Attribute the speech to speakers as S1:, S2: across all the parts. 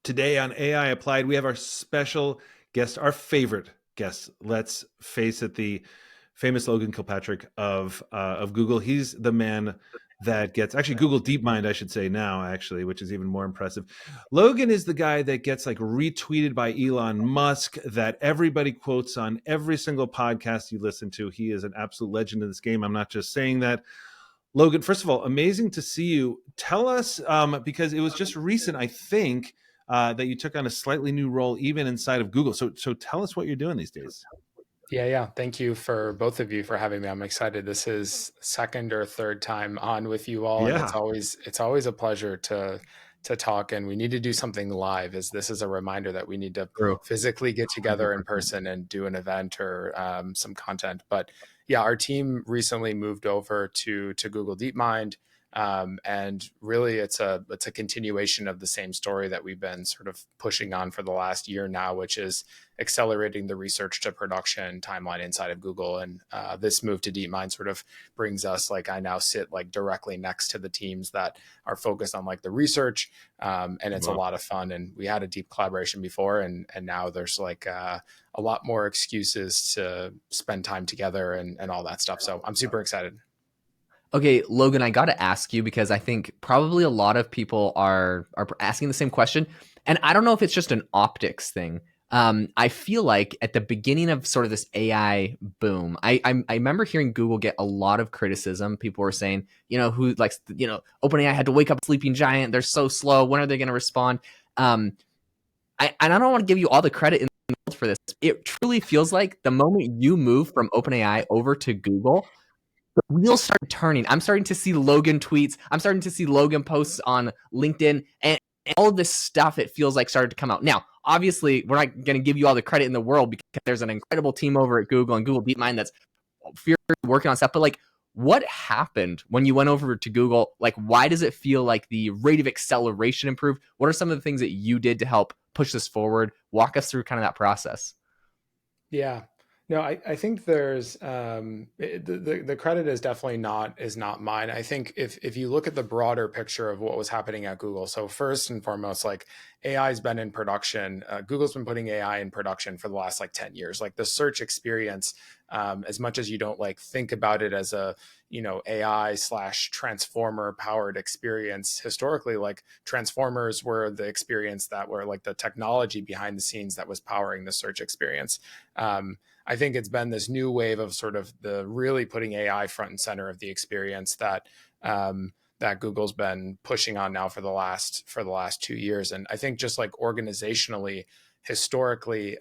S1: Today on AI Applied, we have our special guest, our favorite guest. Let's face it, the famous Logan Kilpatrick of Google. He's the man that gets actually Google DeepMind, I should say now, actually, which is even more impressive. Logan is the guy that gets like retweeted by Elon Musk, that everybody quotes on every single podcast you listen to. He is an absolute legend in this game. I'm not just saying that. Logan, first of all, amazing to see you. Tell us, because it was just recent, I think, that you took on a slightly new role even inside of Google. So tell us what you're doing these days.
S2: Yeah. Thank you for both of you for having me. I'm excited. This is second or third time on with you all, and
S1: Yeah.
S2: it's always a pleasure to talk. And we need to do something live, as this is a reminder that we need to
S1: True.
S2: physically get together in
S1: 100%.
S2: person and do an event or some content. But yeah, our team recently moved over to Google DeepMind. And really, it's a continuation of the same story that we've been sort of pushing on for the last year now, which is accelerating the research to production timeline inside of Google. And this move to DeepMind sort of brings us, like, I now sit like directly next to the teams that are focused on like the research, and it's a lot of fun. And we had a deep collaboration before, and now there's like a lot more excuses to spend time together and all that stuff. So I'm super excited.
S3: Okay, Logan, I got to ask you, because I think probably a lot of people are asking the same question. And I don't know if it's just an optics thing. I feel like at the beginning of sort of this AI boom, I remember hearing Google get a lot of criticism. People were saying, who likes, OpenAI had to wake up a sleeping giant. They're so slow. When are they going to respond? And I don't want to give you all the credit in the world for this. It truly feels like the moment you move from OpenAI over to Google, the wheels start turning. I'm starting to see Logan tweets. I'm starting to see Logan posts on LinkedIn, and all of this stuff, it feels like, started to come out. Now, obviously, we're not going to give you all the credit in the world, because there's an incredible team over at Google and Google DeepMind that's furiously working on stuff. But like, what happened when you went over to Google? Like, why does it feel like the rate of acceleration improved? What are some of the things that you did to help push this forward? Walk us through kind of that process.
S2: Yeah. No, I think there's the credit is definitely not mine. I think if you look at the broader picture of what was happening at Google, so first and foremost, like, AI has been in production. Google's been putting AI in production for the last like 10 years. Like, the search experience, as much as you don't like think about it as a AI/transformer powered experience, historically, like, transformers were the experience that were like the technology behind the scenes that was powering the search experience. I think it's been this new wave of sort of the really putting AI front and center of the experience that that Google's been pushing on now for the last 2 years. And I think just like organizationally, historically,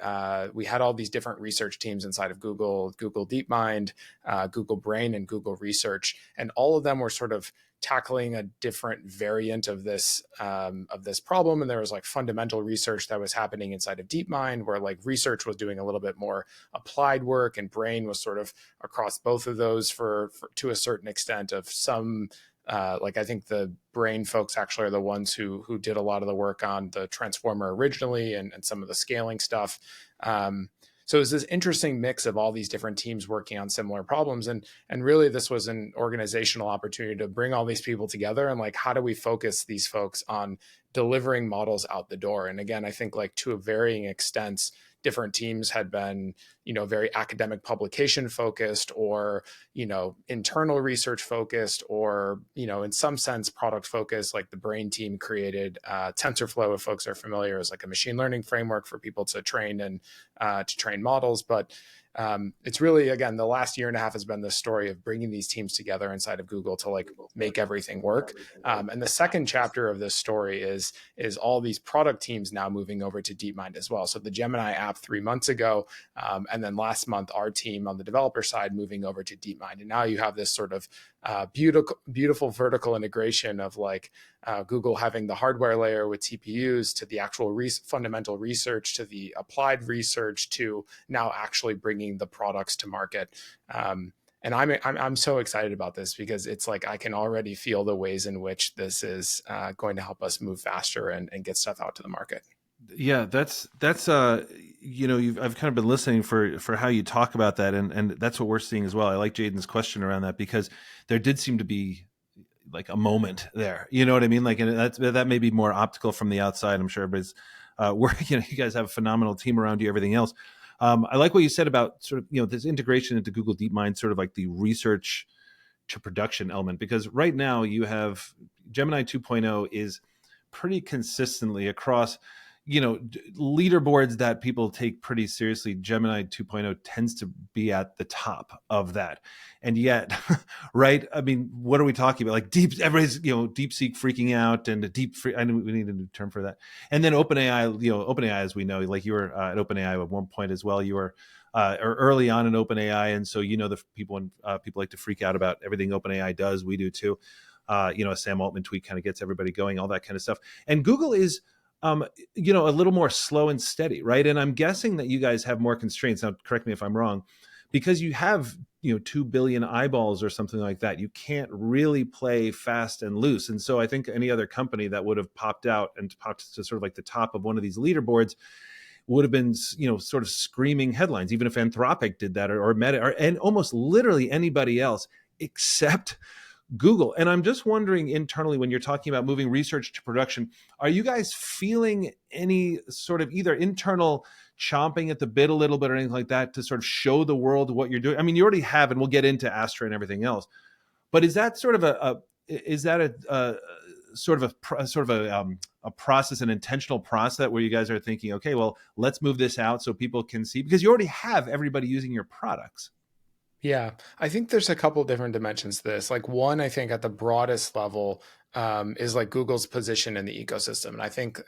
S2: we had all these different research teams inside of Google DeepMind, Google Brain, and Google Research, and all of them were sort of tackling a different variant of this problem. And there was like fundamental research that was happening inside of DeepMind, where like research was doing a little bit more applied work, and Brain was sort of across both of those for to a certain extent of some. Like, I think the Brain folks actually are the ones who did a lot of the work on the transformer originally, and some of the scaling stuff. So it's this interesting mix of all these different teams working on similar problems. And really, this was an organizational opportunity to bring all these people together, and like, how do we focus these folks on delivering models out the door? And again, I think, like, to a varying extents, different teams had been, very academic publication focused, or, internal research focused, or, in some sense product focused. Like, the Brain team created TensorFlow, if folks are familiar, as like a machine learning framework for people to train and to train models. But it's really, again, the last year and a half has been this story of bringing these teams together inside of Google to like make everything work. And the second chapter of this story is all these product teams now moving over to DeepMind as well. So the Gemini app 3 months ago, and then last month, our team on the developer side moving over to DeepMind. And now you have this sort of beautiful vertical integration of like Google having the hardware layer with TPUs, to the actual fundamental research, to the applied research, to now actually bringing the products to market. And I'm so excited about this, because it's like, I can already feel the ways in which this is going to help us move faster and get stuff out to the market.
S1: Yeah, that's I've kind of been listening for how you talk about that, and that's what we're seeing as well. I like Jaden's question around that, because there did seem to be like a moment there. You know what I mean? Like, and that may be more optical from the outside. I'm sure everybody's working. You guys have a phenomenal team around you. Everything else. I like what you said about sort of this integration into Google DeepMind, sort of like the research to production element, because right now you have Gemini 2.0 is pretty consistently across leaderboards that people take pretty seriously. Gemini 2.0 tends to be at the top of that. And yet, right, I mean, what are we talking about? Like everybody's DeepSeek freaking out, and I know we need a new term for that. And then OpenAI, OpenAI, as we know, like you were at OpenAI at one point as well. You were or early on in OpenAI, and so the people when people like to freak out about everything OpenAI does, we do too. A Sam Altman tweet kind of gets everybody going, all that kind of stuff. And Google is a little more slow and steady, right? And I'm guessing that you guys have more constraints. Now, correct me if I'm wrong, because you have 2 billion eyeballs or something like that. You can't really play fast and loose. And so I think any other company that would have popped out and popped to sort of like the top of one of these leaderboards would have been, sort of screaming headlines, even if Anthropic did that or Meta and almost literally anybody else except Google. And I'm just wondering internally, when you're talking about moving research to production, are you guys feeling any sort of either internal chomping at the bit a little bit or anything like that to sort of show the world what you're doing? I mean, you already have, and we'll get into Astra and everything else, but is that sort of a process, an intentional process where you guys are thinking, okay, well, let's move this out so people can see, because you already have everybody using your products?
S2: Yeah, I think there's a couple different dimensions to this. Like one, I think at the broadest level is like Google's position in the ecosystem, and I think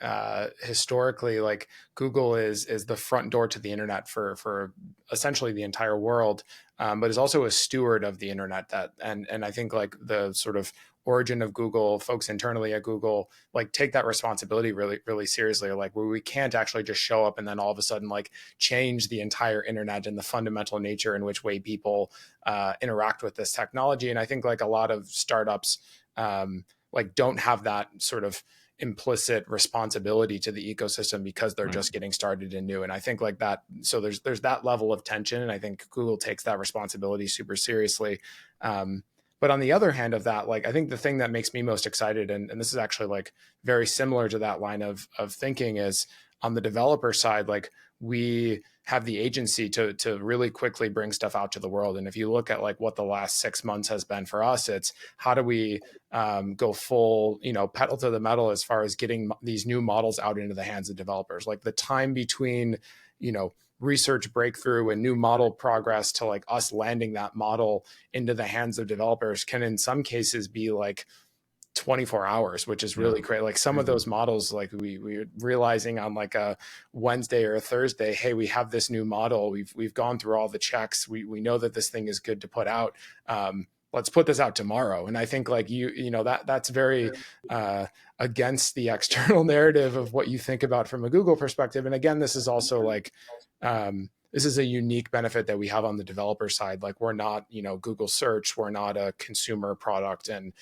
S2: historically, like Google is the front door to the internet for essentially the entire world, but is also a steward of the internet. And I think like the sort of origin of Google, folks internally at Google, like take that responsibility really, really seriously. Like where we can't actually just show up and then all of a sudden like change the entire internet and the fundamental nature in which way people interact with this technology. And I think like a lot of startups like don't have that sort of implicit responsibility to the ecosystem because they're just getting started and new. And I think like that, so there's that level of tension. And I think Google takes that responsibility super seriously. But on the other hand of that, like I think the thing that makes me most excited, and this is actually like very similar to that line of thinking, is on the developer side, like we have the agency to really quickly bring stuff out to the world. And if you look at like what the last 6 months has been for us, it's how do we go full, pedal to the metal as far as getting these new models out into the hands of developers. Like the time between, research breakthrough and new model progress to like us landing that model into the hands of developers can in some cases be like 24 hours, which is really great. Like some of those models, like we're realizing on like a Wednesday or a Thursday, hey, we have this new model. We've gone through all the checks. We know that this thing is good to put out. Let's put this out tomorrow. And I think like that's very against the external narrative of what you think about from a Google perspective. And again, this is also like this is a unique benefit that we have on the developer side. Like we're not, Google search, we're not a consumer product. And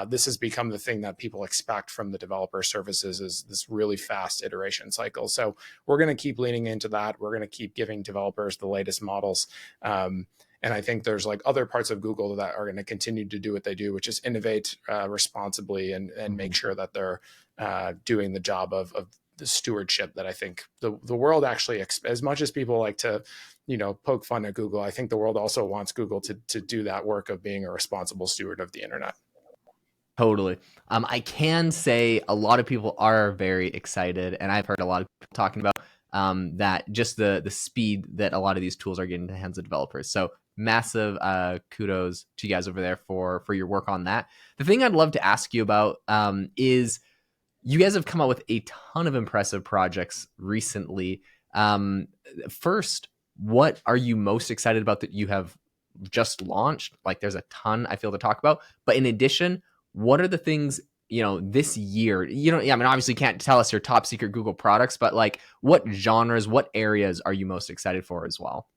S2: this has become the thing that people expect from the developer services, is this really fast iteration cycle. So we're going to keep leaning into that. We're going to keep giving developers the latest models. And I think there's like other parts of Google that are going to continue to do what they do, which is innovate responsibly and make sure that they're doing the job of the stewardship that I think the world actually, as much as people like to, poke fun at Google, I think the world also wants Google to do that work of being a responsible steward of the internet.
S3: Totally. I can say a lot of people are very excited, and I've heard a lot of people talking about that just the speed that a lot of these tools are getting to the hands of developers. So massive kudos to you guys over there for your work on that. The thing I'd love to ask you about is you guys have come out with a ton of impressive projects recently. First, what are you most excited about that you have just launched? Like there's a ton I feel to talk about, but in addition, what are the things, this year, obviously you can't tell us your top secret Google products, but like what genres, what areas are you most excited for as well?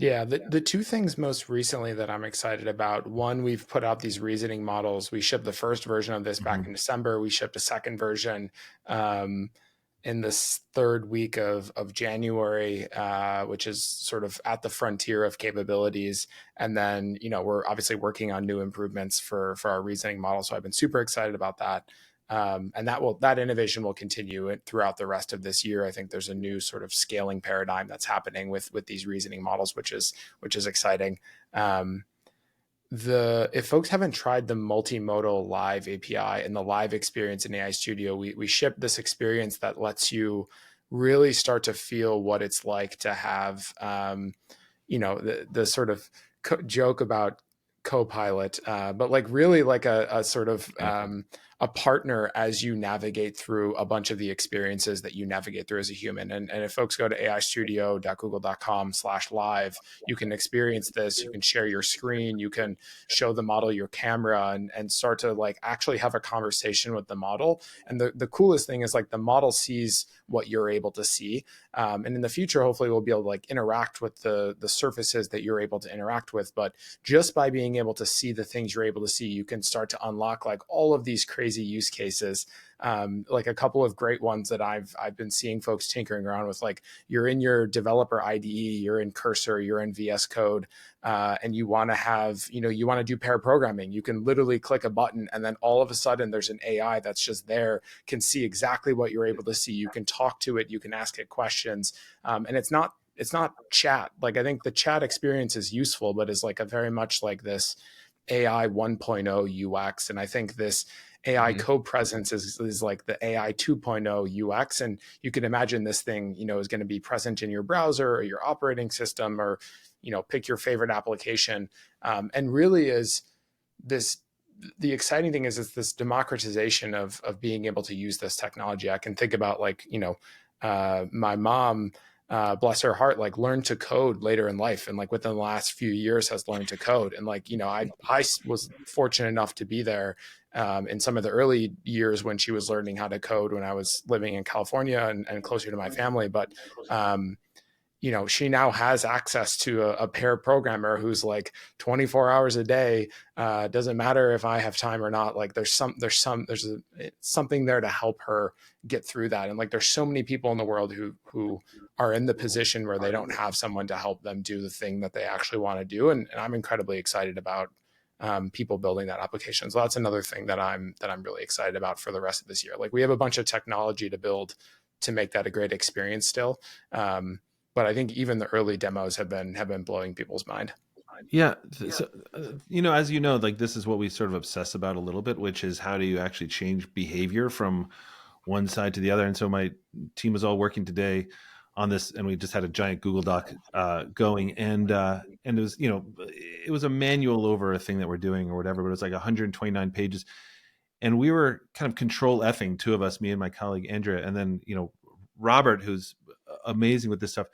S2: Yeah, the two things most recently that I'm excited about, one, we've put out these reasoning models. We shipped the first version of this back in December. We shipped a second version in this third week of January, which is sort of at the frontier of capabilities. And then, we're obviously working on new improvements for our reasoning model. So I've been super excited about that. And that innovation will continue throughout the rest of this year. I think there's a new sort of scaling paradigm that's happening with these reasoning models, which is exciting. If folks haven't tried the multimodal live API and the live experience in AI Studio, we ship this experience that lets you really start to feel what it's like to have, the sort of joke about Copilot, but like really like a sort of a partner as you navigate through a bunch of the experiences that you navigate through as a human. And if folks go to aistudio.google.com/live, you can experience this. You can share your screen. You can show the model your camera and start to like actually have a conversation with the model. And the coolest thing is like the model sees what you're able to see. And in the future, hopefully we'll be able to like interact with the surfaces that you're able to interact with. But just by being able to see the things you're able to see, you can start to unlock like all of these crazy use cases. Like a couple of great ones that I've been seeing folks tinkering around with, like you're in your developer IDE, you're in Cursor, you're in VS Code, and you want to have, you want to do pair programming. You can literally click a button and then all of a sudden there's an AI that's just there, can see exactly what you're able to see. You can talk to it, you can ask it questions. And it's not chat. Like I think the chat experience is useful, but is like a very much like this AI 1.0 UX. And I think this AI co-presence is like the AI 2.0 UX. And you can imagine this thing, is going to be present in your browser or your operating system, or, pick your favorite application. And really is this, the exciting thing is it's this democratization of being able to use this technology. I can think about like, my mom, bless her heart, like learned to code later in life, and like within the last few years has learned to code. And like, I was fortunate enough to be there in some of the early years when she was learning how to code when I was living in California and closer to my family. But she now has access to a pair programmer who's like 24 hours a day. Doesn't matter if I have time or not. Like there's something there to help her get through that. And like, there's so many people in the world who are in the position where they don't have someone to help them do the thing that they actually want to do. And I'm incredibly excited about people building that application. So that's another thing that I'm really excited about for the rest of this year. Like we have a bunch of technology to build to make that a great experience still. But I think even the early demos have been blowing people's mind.
S1: Yeah. So, as you know, like this is what we sort of obsess about a little bit, which is how do you actually change behavior from one side to the other. And so my team was all working today on this, and we just had a giant Google Doc going, and it was, it was a manual over a thing that we're doing or whatever, but it was like 129 pages. And we were kind of control Fing, two of us, me and my colleague Andrea, and then, Robert, who's amazing with this stuff.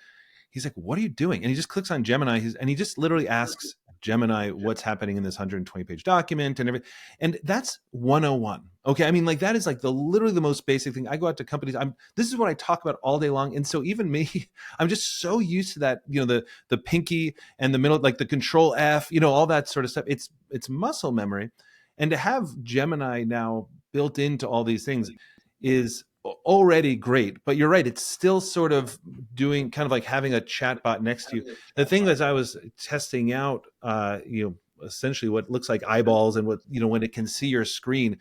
S1: He's like, "What are you doing?" And he just clicks on Gemini, and he just literally asks Gemini what's happening in this 120-page document and everything. And that's 101. Okay, I mean, like that is like literally the most basic thing. I go out to companies. This is what I talk about all day long. And so even me, I'm just so used to that. The pinky and the middle, like the control F, all that sort of stuff. It's muscle memory, and to have Gemini now built into all these things is already great. But you're right, it's still sort of doing kind of like having a chat bot next to you. The thing that I was testing out, essentially what looks like eyeballs and what, when it can see your screen.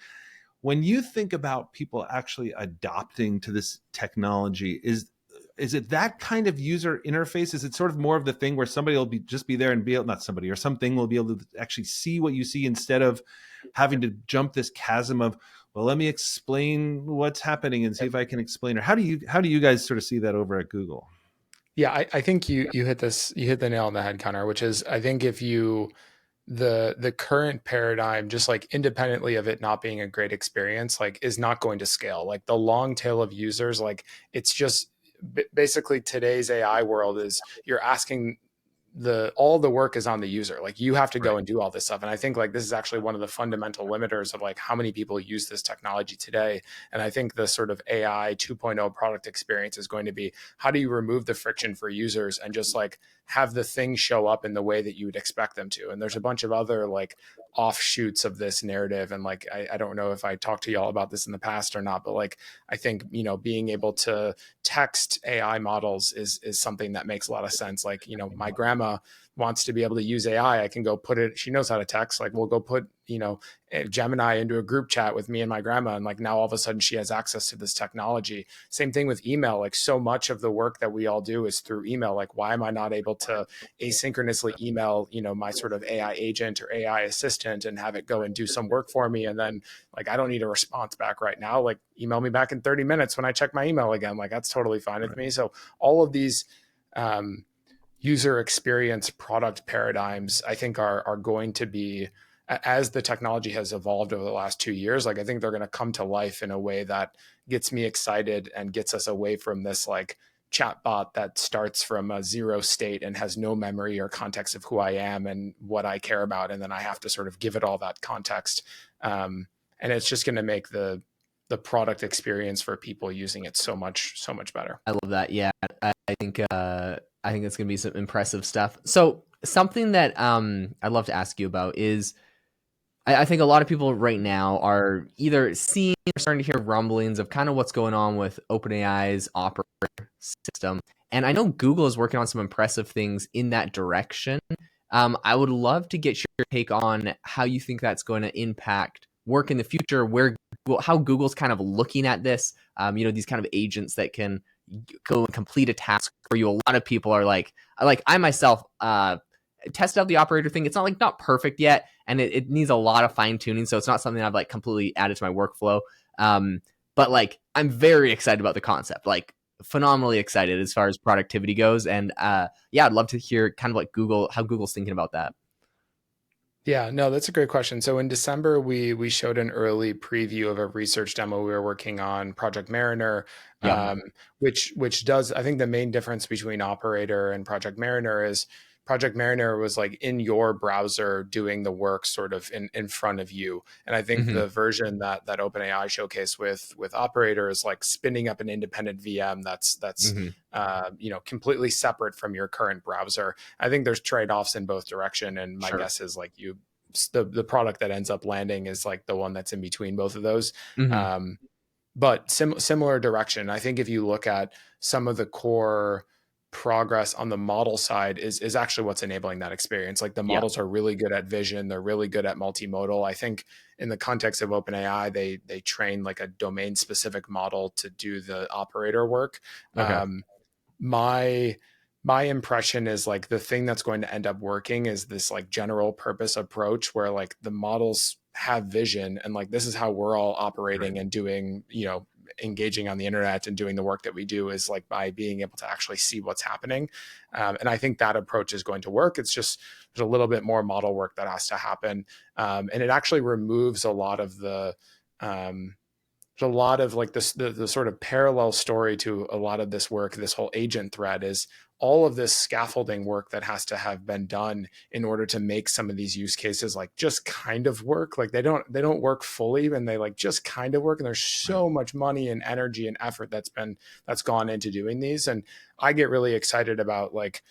S1: When you think about people actually adopting to this technology, is it that kind of user interface? Is it sort of more of the thing where somebody will just be there and be able, not somebody, or something will be able to actually see what you see instead of having to jump this chasm of, well, let me explain what's happening and see if I can explain? Or how do you guys sort of see that over at Google?
S2: Yeah, I think you hit the nail on the head, Connor, which is, I think if the current paradigm, just like independently of it not being a great experience, like is not going to scale. Like the long tail of users, like it's just basically today's AI world is you're asking all the work is on the user. Like you have to go and do all this stuff. And I think like this is actually one of the fundamental limiters of like how many people use this technology today. And I think the sort of AI 2.0 product experience is going to be, how do you remove the friction for users and just like have the thing show up in the way that you would expect them to? And there's a bunch of other like offshoots of this narrative. And like, I don't know if I talked to y'all about this in the past or not, but like, I think, you know, being able to text AI models is something that makes a lot of sense. Like, you know, my grandma wants to be able to use AI. I can go put it, she knows how to text. Like we'll go put, you know, Gemini into a group chat with me and my grandma. And like now all of a sudden she has access to this technology. Same thing with email. Like so much of the work that we all do is through email. Like why am I not able to asynchronously email, you know, my sort of AI agent or AI assistant and have it go and do some work for me? And then like, I don't need a response back right now. Like email me back in 30 minutes when I check my email again. Like that's totally fine with me. So all of these, user experience product paradigms, I think are going to be, as the technology has evolved over the last 2 years, like I think they're going to come to life in a way that gets me excited and gets us away from this like chatbot that starts from a zero state and has no memory or context of who I am and what I care about. And then I have to sort of give it all that context. And it's just going to make the product experience for people using it so much better.
S3: I love that. Yeah, I think it's gonna be some impressive stuff. So something that I'd love to ask you about is, I think a lot of people right now are either seeing or starting to hear rumblings of kind of what's going on with OpenAI's operator system, and I know Google is working on some impressive things in that direction. I would love to get your take on how you think that's going to impact work in the future, how Google's kind of looking at this. You know, these kind of agents that can go and complete a task for you. A lot of people are like I myself tested out the operator thing. It's not perfect yet, and it needs a lot of fine tuning. So it's not something I've like completely added to my workflow. But like I'm very excited about the concept. Like phenomenally excited as far as productivity goes. And yeah, I'd love to hear kind of like how Google's thinking about that.
S2: Yeah, no, that's a great question. So in December, we showed an early preview of a research demo we were working on, Project Mariner,
S3: Yeah.
S2: which does, I think the main difference between Operator and Project Mariner is Project Mariner was like in your browser doing the work sort of in front of you. And I think
S3: Mhm.
S2: the version that OpenAI showcased with Operator is like spinning up an independent VM that's
S3: Mhm.
S2: you know, completely separate from your current browser. I think there's trade-offs in both direction, and my
S3: Sure.
S2: guess is like the product that ends up landing is like the one that's in between both of those.
S3: Mhm.
S2: Um, but similar direction. I think if you look at some of the core progress on the model side is actually what's enabling that experience. Like the
S3: Yeah.
S2: models are really good at vision, they're really good at multimodal. I think in the context of OpenAI, they train like a domain specific model to do the operator work.
S3: Okay.
S2: My my impression is like the thing that's going to end up working is this like general purpose approach where like the models have vision and like this is how we're all operating
S3: Right.
S2: and doing, you know, engaging on the internet and doing the work that we do is like by being able to actually see what's happening. And I think that approach is going to work. It's just there's a little bit more model work that has to happen. And it actually removes a lot of there's a lot of like this the sort of parallel story to a lot of this work, this whole agent thread is all of this scaffolding work that has to have been done in order to make some of these use cases like just kind of work. Like they don't work fully and they like just kind of work. And there's
S3: Right.
S2: so much money and energy and effort that's gone into doing these. And I get really excited about like,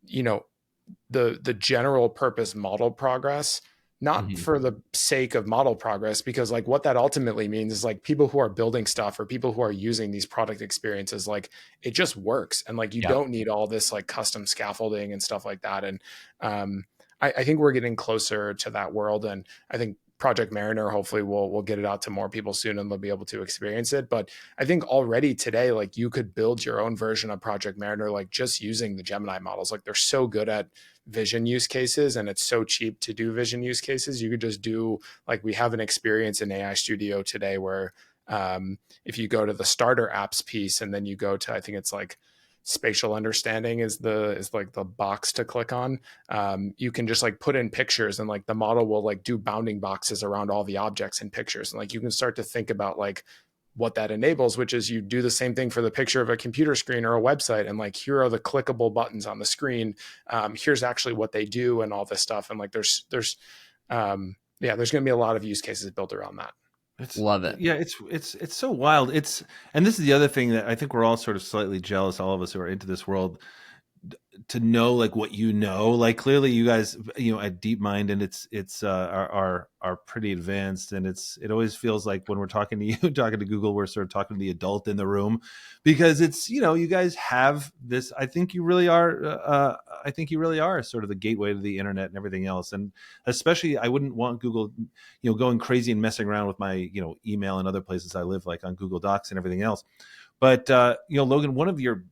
S2: you know, the general purpose model progress, not
S3: Mhm.
S2: for the sake of model progress, because like what that ultimately means is like people who are building stuff or people who are using these product experiences, like it just works. And like you
S3: Yeah.
S2: don't need all this like custom scaffolding and stuff like that. And I think we're getting closer to that world. And I think Project Mariner, hopefully we'll get it out to more people soon and they'll be able to experience it. But I think already today, like you could build your own version of Project Mariner, like just using the Gemini models. Like they're so good at vision use cases and it's so cheap to do vision use cases. You could just do like we have an experience in AI Studio today where if you go to the starter apps piece and then you go to, I think it's like spatial understanding is like the box to click on. You can just like put in pictures and like the model will like do bounding boxes around all the objects in pictures. And like you can start to think about like what that enables, which is you do the same thing for the picture of a computer screen or a website. And like, here are the clickable buttons on the screen. Here's actually what they do and all this stuff. And like, there's going to be a lot of use cases built around that.
S3: Love it.
S1: Yeah, it's so wild. And this is the other thing that I think we're all sort of slightly jealous, all of us who are into this world, to know like what you know. Like clearly you guys, at DeepMind, and it's are pretty advanced, and it always feels like when we're talking to you, talking to Google, we're sort of talking to the adult in the room, because it's, you guys have this. I think you really are sort of the gateway to the internet and everything else. And especially, I wouldn't want Google, going crazy and messing around with my, email and other places I live, like on Google Docs and everything else. But Logan, one of your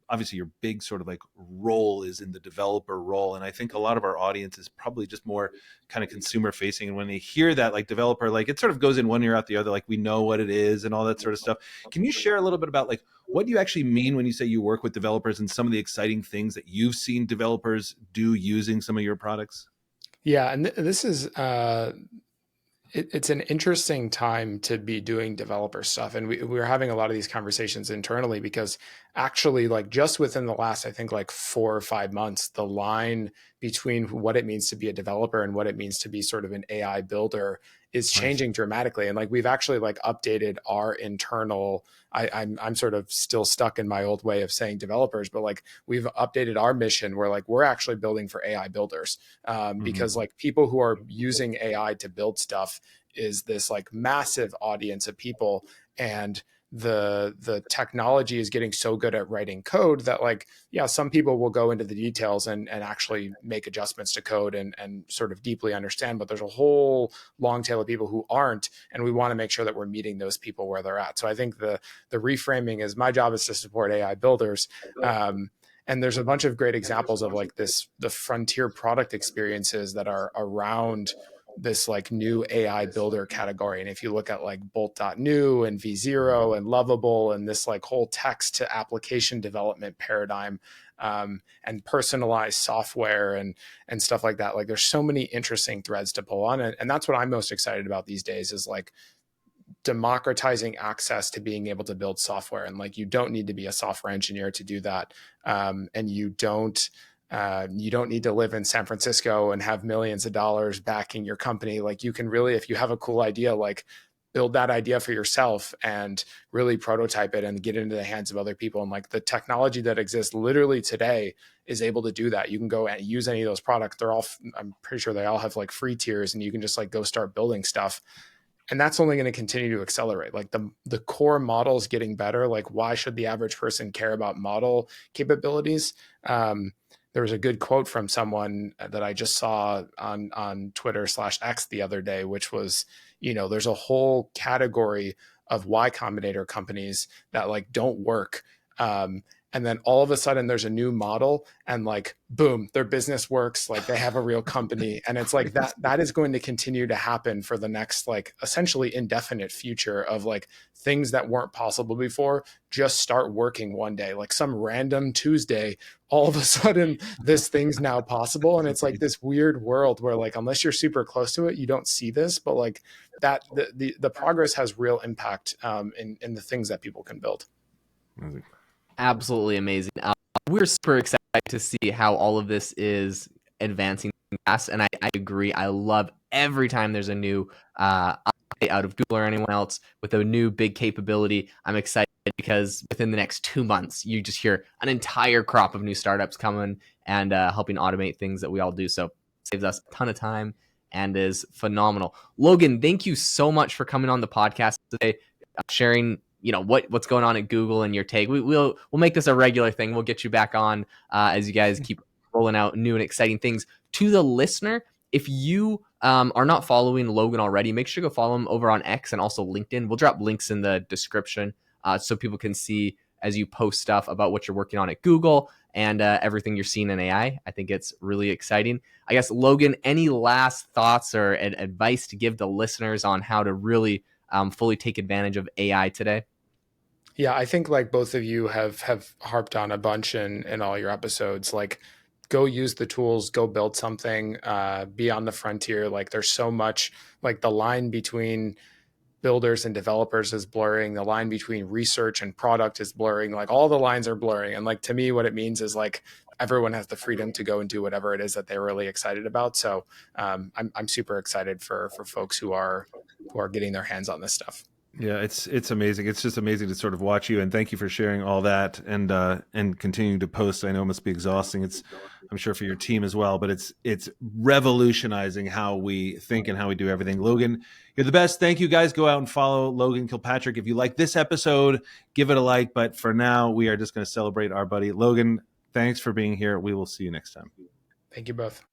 S1: big sort of like role is in the developer role, and I think a lot of our audience is probably just more kind of consumer facing. And when they hear that like developer, like it sort of goes in one ear out the other, like we know what it is and all that sort of stuff. Can you share a little bit about like what you actually mean when you say you work with developers and some of the exciting things that you've seen developers do using some of your products?
S2: Yeah, and this is it's an interesting time to be doing developer stuff. And we were having a lot of these conversations internally, because actually like just within the last, I think like 4 or 5 months, the line between what it means to be a developer and what it means to be sort of an AI builder is changing dramatically. And like, we've actually like updated our internal, I'm sort of still stuck in my old way of saying developers, but like we've updated our mission where like we're actually building for AI builders, because like people who are using AI to build stuff is this like massive audience of people. And the technology is getting so good at writing code that like, yeah, some people will go into the details and actually make adjustments to code and sort of deeply understand, but there's a whole long tail of people who aren't, and we want to make sure that we're meeting those people where they're at. So I think the reframing is, my job is to support AI builders. And there's a bunch of great examples of like the frontier product experiences that are around this like new AI builder category. And if you look at like Bolt.new and V0 and Lovable and this like whole text to application development paradigm, and personalized software and stuff like that, like there's so many interesting threads to pull on. And that's what I'm most excited about these days, is like democratizing access to being able to build software. And like, you don't need to be a software engineer to do that. And you don't need to live in San Francisco and have millions of dollars backing your company. Like, you can really, if you have a cool idea, like build that idea for yourself and really prototype it and get it into the hands of other people. And like, the technology that exists literally today is able to do that. You can go and use any of those products. I'm pretty sure they all have like free tiers, and you can just like go start building stuff. And that's only going to continue to accelerate. Like the core model is getting better. Like, why should the average person care about model capabilities? There was a good quote from someone that I just saw on Twitter/X the other day, which was, there's a whole category of Y Combinator companies that like don't work. And then all of a sudden there's a new model, and like, boom, their business works. Like, they have a real company. And it's like that is going to continue to happen for the next, like, essentially indefinite future of like things that weren't possible before just start working one day. Like some random Tuesday, all of a sudden this thing's now possible. And it's like this weird world where like, unless you're super close to it, you don't see this, but like that the progress has real impact in the things that people can build.
S3: Absolutely amazing. We're super excited to see how all of this is advancing fast, and I agree. I love every time there's a new update out of Google or anyone else with a new big capability. I'm excited because within the next 2 months, you just hear an entire crop of new startups coming and helping automate things that we all do. So it saves us a ton of time and is phenomenal. Logan, thank you so much for coming on the podcast today, sharing what's going on at Google and your take. We'll make this a regular thing. We'll get you back on as you guys keep rolling out new and exciting things. To the listener, if you are not following Logan already, make sure to go follow him over on X and also LinkedIn. We'll drop links in the description so people can see as you post stuff about what you're working on at Google and everything you're seeing in AI. I think it's really exciting. I guess, Logan, any last thoughts or advice to give the listeners on how to really fully take advantage of AI today?
S2: Yeah, I think like both of you have harped on a bunch in all your episodes. Like, go use the tools, go build something, be on the frontier. Like, there's so much, like the line between builders and developers is blurring. The line between research and product is blurring. Like all the lines are blurring. And like to me, what it means is like everyone has the freedom to go and do whatever it is that they're really excited about. So I'm super excited for folks who are getting their hands on this stuff.
S1: Yeah, it's amazing. It's just amazing to sort of watch you, and thank you for sharing all that and continuing to post. I know it must be exhausting. I'm sure for your team as well, but it's revolutionizing how we think and how we do everything. Logan, you're the best. Thank you, guys. Go out and follow Logan Kilpatrick. If you like this episode, give it a like. But for now, we are just going to celebrate our buddy Logan. Thanks for being here. We will see you next time.
S2: Thank you both.